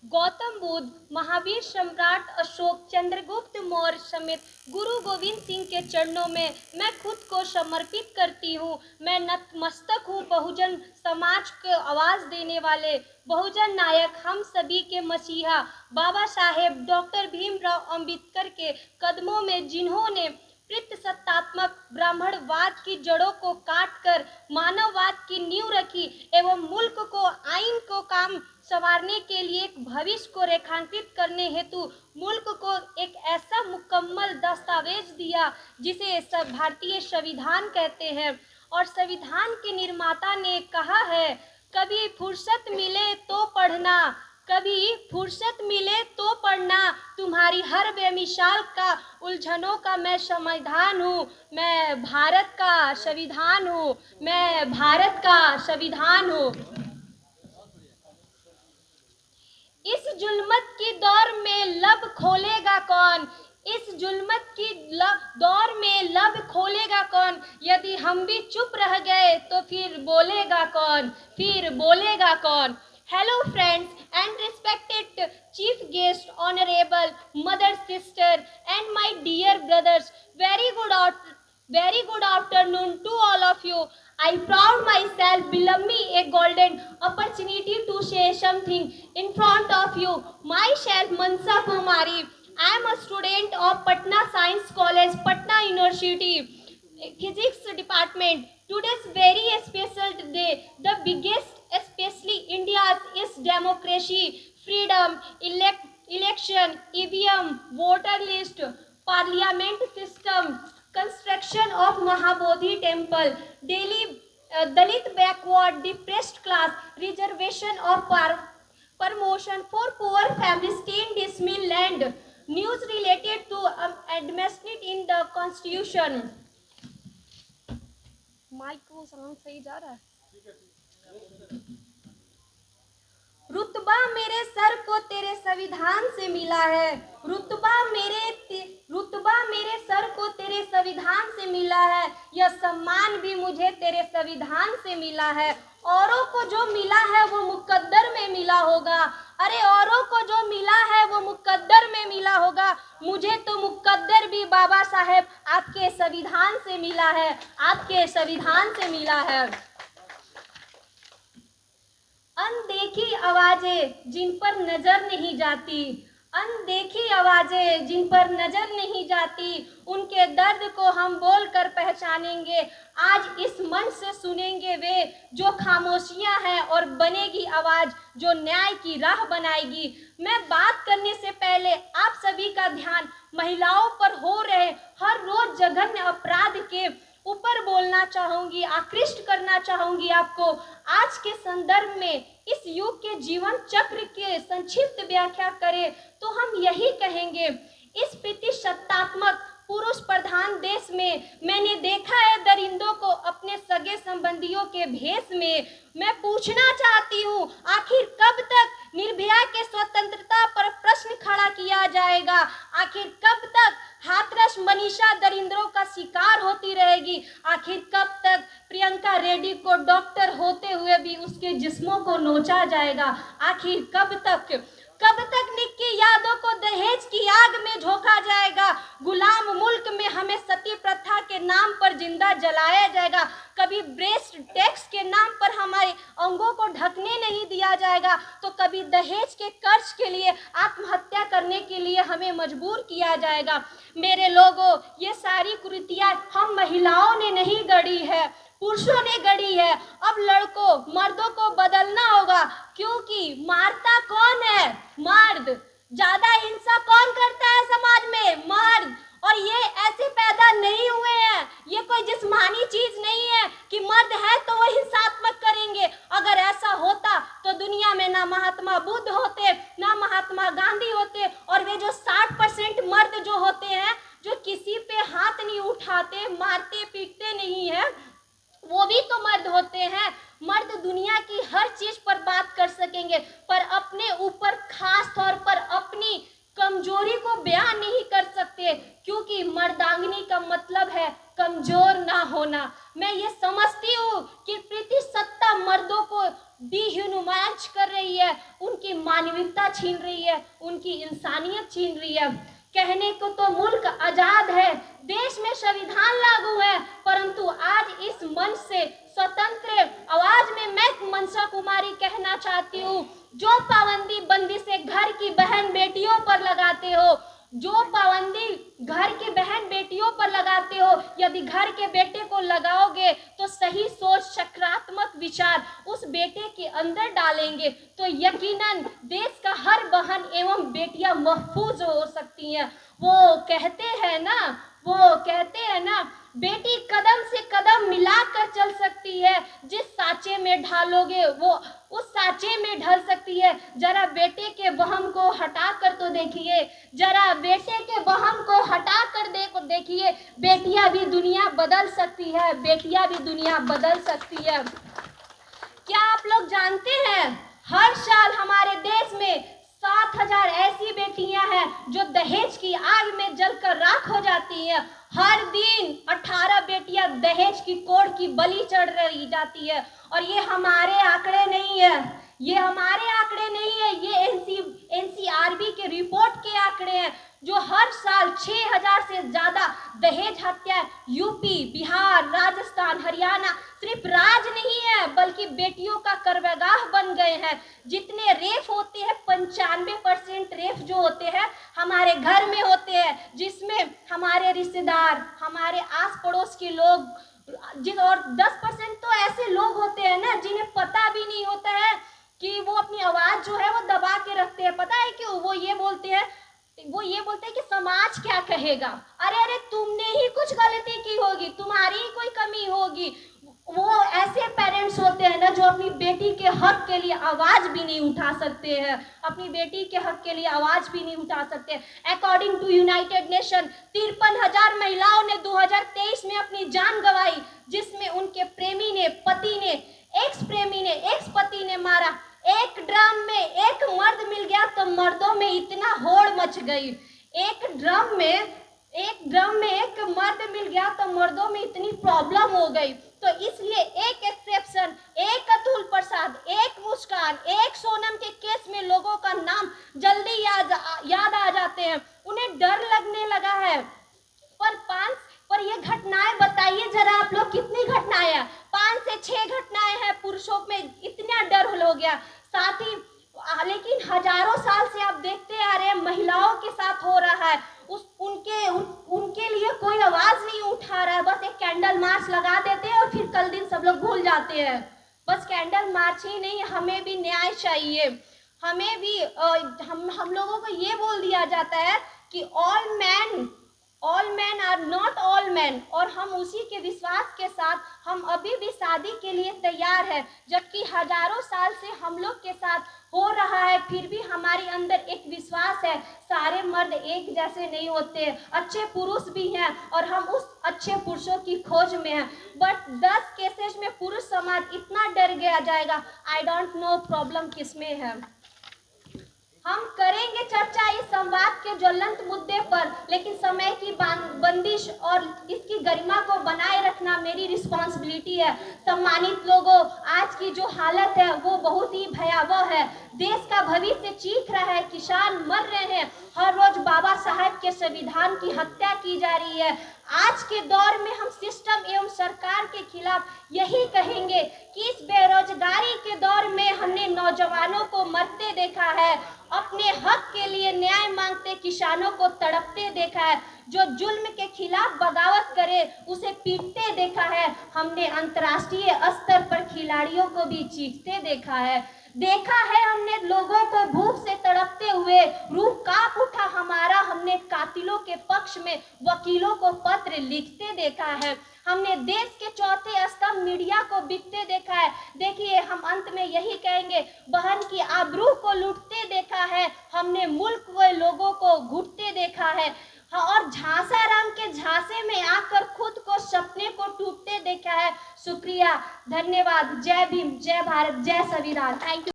गौतम बुद्ध, महावीर सम्राट अशोक, चंद्रगुप्त मौर्य समेत गुरु गोविंद सिंह के चरणों में मैं खुद को समर्पित करती हूँ। मैं नतमस्तक हूँ बहुजन समाज को आवाज देने वाले बहुजन नायक, हम सभी के मसीहा बाबा साहेब डॉक्टर भीमराव अंबेडकर के कदमों में, जिन्होंने सत्तात्मक ब्राह्मणवाद की जड़ों को काटकर मानववाद की नींव रखी एवं मुल्क को आइन को काम संवारने के लिए एक भविष्य को रेखांकित करने हेतु मुल्क को एक ऐसा मुकम्मल दस्तावेज दिया जिसे सब भारतीय संविधान कहते हैं। और संविधान के निर्माता ने कहा है, कभी फुर्सत मिले तो पढ़ना, कभी फुर्सत मिले तो पढ़ना, तुम्हारी हर बेमिसाल का उलझनों का मैं समाधान हूँ। मैं भारत का संविधान हूँ, मैं भारत का संविधान हूँ। इस जुल्मत की दौर में लब खोलेगा कौन, इस जुल्मत की दौर में लब खोलेगा कौन, यदि हम भी चुप रह गए तो फिर बोलेगा कौन, फिर बोलेगा कौन। Hello friends and respected chief guest, honorable mother, sister and my dear brothers, very good afternoon to all of you. I proud myself belong me a golden opportunity to say something in front of you. Myself Mansa Kumari. I am a student of Patna Science College, Patna University, Physics Department. Today's very special day, the biggest, especially India's, is democracy, freedom, election, EVM, voter list, parliament system, construction of Mahabodhi temple, Delhi Dalit backward depressed class, reservation of promotion for poor families, 10 decimal land, news related to amendment in the constitution. Mic को sound सही जा रहा है? रुतबा मेरे sir को तेरे संविधान से मिला है, रुतबा मेरे सर को तेरे संविधान से मिला है, यह सम्मान भी मुझे तेरे संविधान से मिला है। औरों को जो मिला है वो मुकद्दर में मिला होगा, अरे औरों को जो मिला है वो मुकद्दर में मिला होगा, मुझे तो मुकद्दर भी बाबा साहेब आपके संविधान से मिला है, आपके संविधान से मिला है। अनदेखी आवाजें जिन पर नजर नहीं जाती, अनदेखी आवाजें जिन पर नजर नहीं जाती, उनके दर्द को हम बोलकर पहचानेंगे। आज इस मंच से सुनेंगे वे जो खामोशियां हैं और बनेगी आवाज जो न्याय की राह बनाएगी। मैं बात करने से पहले आप सभी का ध्यान महिलाओं पर हो रहे हर रोज जघन्य अपराध के ऊपर बोलना चाहूंगी, आकृष्ट करना चाहूंगी आपको। आज के संदर्भ में इस युग के जीवन चक्र के संक्षिप्त व्याख्या करें तो हम यही कहेंगे, इस प्रतिशतात्मक पुरुष प्रधान देश में मैंने देखा है दरिंदों को अपने सगे संबंधियों के भेष में। मैं पूछना चाहती हूँ, आखिर कब तक निर्भया के स्वतंत्रता पर प्रश्न खड़ा किया जाएगा? आखिर कब तक हाथरस मनीषा दरिंदरों का शिकार होती रहेगी? आखिर कब तक प्रियंका रेड्डी को डॉक्टर होते हुए भी उसके जिस्मों को नोचा जाएगा? आखिर कब तक निक्की यादव को दहेज की आग में झोंका जाएगा? गुलाम मुल्क में हमें सती प्रथा के नाम पर जिंदा जलाया जाएगा। कभी ब्रेस्ट टैक्स के नाम पर हमारे अंगों को ढकने नहीं दिया जाएगा, तो कभी दहेज के कर्ज के लिए आत्महत्या करने के लिए हमें मजबूर किया जाएगा। मेरे लोगों, ये सारी कुरीतियां हम महिलाओं ने नहीं गढ़ी है, पुरुषों ने गढ़ी है। अब लड़कों मर्दों को बदलना होगा, क्योंकि मारता कौन है? मर्द। ज्यादा हिंसा कौन करता है समाज में? मर्द। और ये ऐसे पैदा नहीं हुए हैं, ये कोई जिस्मानी चीज नहीं है कि मर्द है तो वो हिंसात्मक करेंगे। अगर ऐसा होता तो दुनिया में ना महात्मा बुद्ध होते, ना महात्मा गांधी होते, और वे जो 60% मर्द जो होते हैं, जो किसी पे हाथ नहीं उठाते, मारते पीटते नहीं है, वो भी तो मर्द होते हैं। मर्द दुनिया की हर चीज पर बात कर सकेंगे, पर अपने ऊपर खास तौर पर अपनी कमजोरी को बयान नहीं कर सकते, क्योंकि मर्दांगिनी का मतलब है कमजोर ना होना। मैं ये समझती हूँ कि प्रतिसत्ता मर्दों को डिह्यूमनाइज कर रही है, उनकी मानविकता मानवता छीन रही है, उनकी इंसानियत छीन रही है। कहने को तो मुल्क आजाद है, देश में संविधान लागू है, परंतु आज इस मंच से स्वतंत्र आवाज में मैं मनसा कुमारी कहना चाहती हूँ, जो पाबंदी बंदिशें घर की बहन बेटियों पर लगाते हो, जो पाबंदी घर की बहन बेटियों पर लगाते हो, यदि घर के बेटे को लगाओगे तो सही सोच, सकारात्मक विचार उस बेटे के अंदर डालेंगे तो यकीनन देश का हर बहन एवं बेटियां महफूज हो सकती हैं। वो कहते हैं ना, बेटी कदम से कदम मिलाकर चल सकती है, जिस साँचे में ढालोगे वो उस साँचे में ढल सकती है। जरा बेटे के वहम को हटा कर तो देखिए, जरा बेटे के वहम को हटा कर देखिए, बेटियां भी दुनिया बदल सकती है, बेटियां भी दुनिया बदल सकती है। क्या आप लोग जानते हैं, हर साल हमारे देश में 7,000 ऐसी बेटियां हैं जो दहेज की आग में जलकर राख हो जाती हैं। हर दिन 18 बेटियां दहेज की कोड़ की बलि चढ़ रही जाती है। और ये हमारे आंकड़े नहीं है, ये एनसीआरबी के रिपोर्ट के आंकड़े हैं, जो हर साल 6,000 से ज्यादा दहेज हत्या यूपी, बिहार, राजस्थान, हरियाणा सिर्फ राज नहीं है बल्कि बेटियों का कर्मगाह बन गए हैं। जितने रेप होते हैं, 95% रेप जो होते हैं हमारे घर में होते हैं, जिसमें हमारे रिश्तेदार, हमारे आस पड़ोस के लोग, और 10% तो ऐसे लोग होते हैं ना जिन्हें पता भी नहीं होता है कि वो अपनी आवाज जो है वो दबा के रखते हैं। पता है क्यों? वो ये बोलते हैं कि समाज क्या कहेगा। अरे तुमने ही कुछ गलती की होगी, तुम्हारी ही कोई कमी होगी। वो ऐसे पेरेंट्स होते हैं ना जो अपनी बेटी के हक के लिए आवाज भी नहीं उठा सकते हैं, अपनी बेटी के हक के लिए आवाज भी नहीं उठा सकते। अकॉर्डिंग टू यूनाइटेड नेशन 53,000 महिलाओं ने 2023 में अपनी जान गंवाई, जिसमें उनके प्रेमी ने, पति ने, एक्स पति ने मारा। एक ड्रम में एक मर्द मिल गया तो मर्दों में इतना होड़ मच गई। एक ड्रम में एक मर्द मिल गया तो मर्दों में इतनी प्रॉब्लम हो गई। तो इसलिए एक एक्सेप्शन, एक अतुल प्रसाद, एक मुस्कान, एक सोनम के केस में लोगों का नाम जल्दी याद आ जाते हैं, उन्हें डर लगने लगा है। पर ये घटनाएं बताइए जरा आप लोग, कितनी घटनाएं हैं? 5 से 6 घटनाएं हैं, पुरुषों में इतना डर हो गया। साथ ही लेकिन हजारों साल से आप देखते आ रहे हैं महिलाओं के साथ हो रहा है, उनके लिए कोई आवाज नहीं उठा रहा है। बस एक कैंडल मार्च लगा देते हैं और फिर कल दिन सब लोग भूल जाते हैं। बस कैंडल मार्च ही नहीं, हमें भी न्याय चाहिए। हमें भी हम लोगों को ये बोल दिया जाता है कि all man are not all man, और हम उसी के विश्वास के साथ हम अभी भी शादी के लिए तैयार है, जबकि हजारों साल से हम लोग के साथ हो रहा है। फिर भी हमारे अंदर एक विश्वास है, सारे मर्द एक जैसे नहीं होते, अच्छे पुरुष भी हैं और हम उस अच्छे पुरुषों की खोज में हैं। बट 10 केसेस में पुरुष समाज इतना डर गया जाएगा, आई डोंट नो प्रॉब्लम किसमें है। हम करेंगे चर्चा इस संवाद के ज्वलंत मुद्दे पर, लेकिन समय की बंदिश और इसकी गरिमा को बनाए रखना मेरी रिस्पॉन्सिबिलिटी है। सम्मानित लोगों, आज की जो हालत है वो बहुत ही भयावह है। देश का भविष्य चीख रहा है, किसान मर रहे हैं, हर रोज बाबा साहब के संविधान की हत्या की जा रही है। आज के दौर में हम सिस्टम एवं सरकार के खिलाफ यही कहेंगे कि इस बेरोजगारी के दौर में हमने नौजवानों को मरते देखा है, अपने हक के लिए न्याय मांगते किसानों को तड़पते देखा है, जो जुल्म के खिलाफ बगावत करे उसे पीटते देखा है। हमने अंतर्राष्ट्रीय स्तर पर खिलाड़ियों को भी चीखते देखा है हमने लोगों को भूख से तड़पते हुए, रूह कांप उठा हमारा। हमने कातिलों के पक्ष में वकीलों को पत्र लिखते देखा है। हमने देश के चौथे स्तंभ मीडिया को बिकते देखा है। देखिए, हम अंत में यही कहेंगे, बहन की आबरू को लूटते देखा है, हमने मुल्क व लोगों को घुटते देखा है, और झांसाराम के झांसे में आकर खुद को सपने को टूटते देखा है। शुक्रिया, धन्यवाद। जय भीम, जय भारत, जय संविधान। Thank you.